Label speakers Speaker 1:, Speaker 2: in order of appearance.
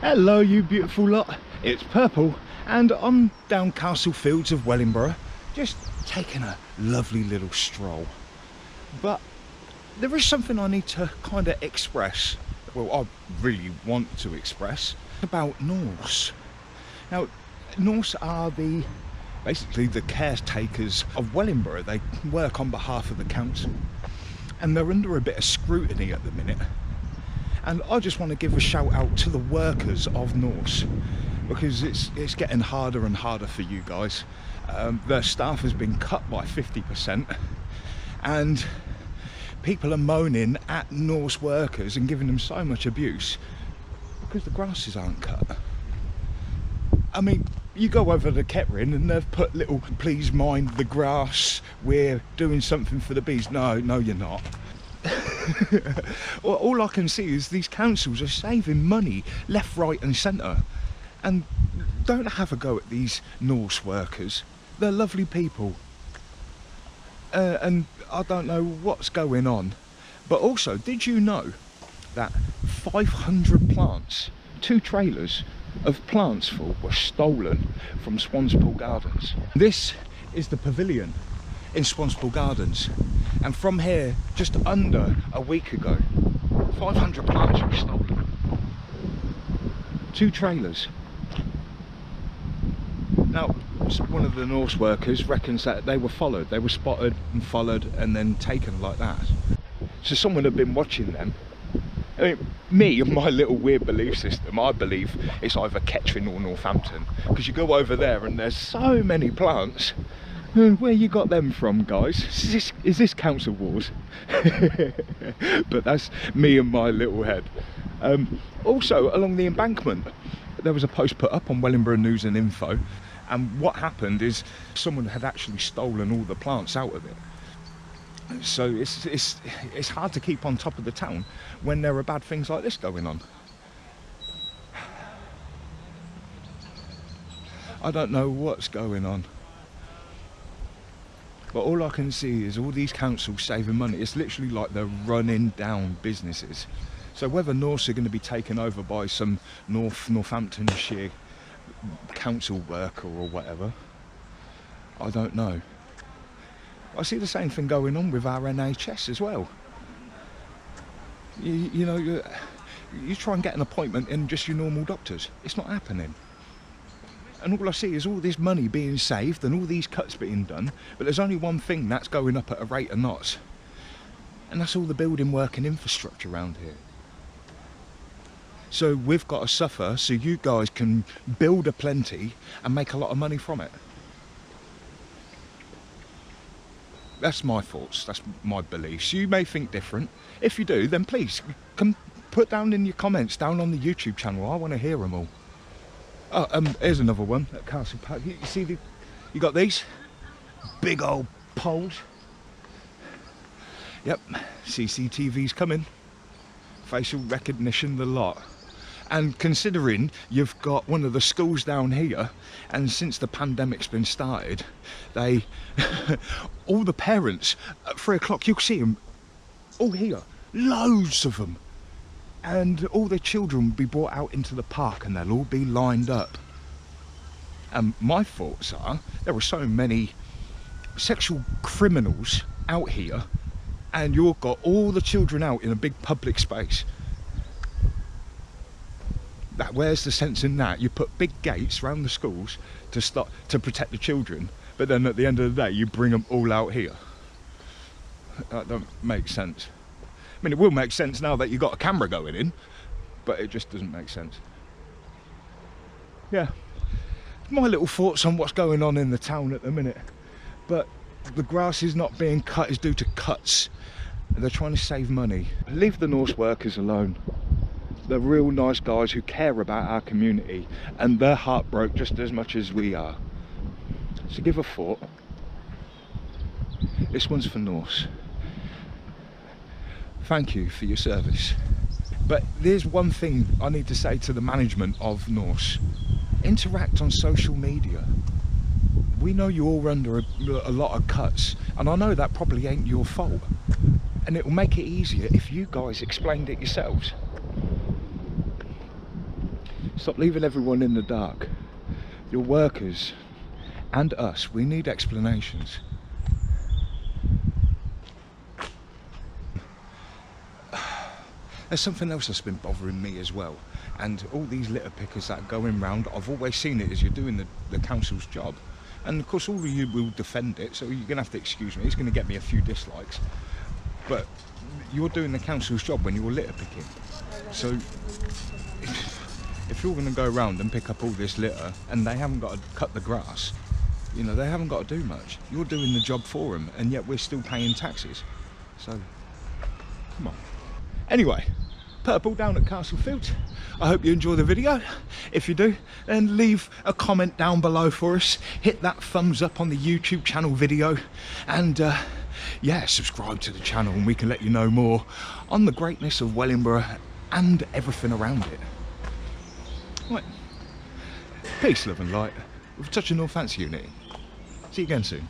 Speaker 1: Hello you beautiful lot, it's Purple and I'm down Castle Fields of Wellingborough, just taking a lovely little stroll. But there is something I need to kind of express, well I really want to express, about Northants. Now Northants are basically the caretakers of Wellingborough. They work on behalf of the council and they're under a bit of scrutiny at the minute. And I just want to give a shout out to the workers of Northants, because it's getting harder and harder for you guys. Their staff has been cut by 50% and people are moaning at Northants workers and giving them so much abuse because the grasses aren't cut. I mean, you go over to Kettering and they've put little, please mind the grass, we're doing something for the bees. No, you're not. Well, all I can see is these councils are saving money left, right and centre, and don't have a go at these Northants workers. They're lovely people, and I don't know what's going on. But also, did you know that 500 plants, 2 trailers of plants full, were stolen from Swanspool Gardens? This is the pavilion in Swanspool Gardens, and from here, just under a week ago, 500 plants were stolen. 2 trailers. Now, one of the Northants workers reckons that they were followed, they were spotted and followed and then taken like that. So someone had been watching them. I mean, me and my little weird belief system, I believe it's either Kettering or Northampton, because you go over there and there's so many plants. Where you got them from, guys? Is this council wars? But that's me and my little head. Also, along the embankment, there was a post put up on Wellingborough News and Info, and what happened is someone had actually stolen all the plants out of it. So it's hard to keep on top of the town when there are bad things like this going on. I don't know what's going on. But all I can see is all these councils saving money. It's literally like they're running down businesses. So whether Northants are going to be taken over by some Northamptonshire council worker or whatever, I don't know. I see the same thing going on with our NHS as well. You know, you try and get an appointment in just your normal doctors. It's not happening. And all I see is all this money being saved and all these cuts being done, but there's only one thing that's going up at a rate of knots, and that's all the building work and infrastructure around here. So we've got to suffer so you guys can build a plenty and make a lot of money from it. That's my thoughts, that's my beliefs. You may think different. If you do, then please come put down in your comments down on the YouTube channel. I want to hear them all. Oh, here's another one at Castle Park. You see, you got these big old poles. Yep, CCTV's coming. Facial recognition, the lot. And considering you've got one of the schools down here, and since the pandemic's been started, they, all the parents at 3 o'clock, you'll see them all here, loads of them. And all the children will be brought out into the park and they'll all be lined up. And my thoughts are, there are so many sexual criminals out here, and you've got all the children out in a big public space. Where's the sense in that? You put big gates around the schools to protect the children, but then at the end of the day you bring them all out here. That don't make sense. I mean, it will make sense now that you've got a camera going in, but it just doesn't make sense. Yeah, my little thoughts on what's going on in the town at the minute. But the grass is not being cut is due to cuts. They're trying to save money. Leave the Northants workers alone. They're real nice guys who care about our community, and they're heartbroken just as much as we are. So give a thought. This one's for Northants. Thank you for your service. But there's one thing I need to say to the management of Northants. Interact on social media. We know you're all under a lot of cuts, and I know that probably ain't your fault. And it will make it easier if you guys explained it yourselves. Stop leaving everyone in the dark. Your workers and us, we need explanations. There's something else that's been bothering me as well, and all these litter pickers that are going round, I've always seen it as you're doing the council's job, and of course all of you will defend it, so you're gonna have to excuse me. It's gonna get me a few dislikes, but you're doing the council's job when you're litter picking. So if you're gonna go around and pick up all this litter and they haven't got to cut the grass, you know, they haven't got to do much. You're doing the job for them, and yet we're still paying taxes. So come on. Anyway, Purple down at Castlefield. I hope you enjoy the video. If you do, then leave a comment down below for us. Hit that thumbs up on the YouTube channel video, and yeah, subscribe to the channel, and we can let you know more on the greatness of Wellingborough and everything around it. Right. Peace, love and light, with a touch of Northants unity. See you again soon.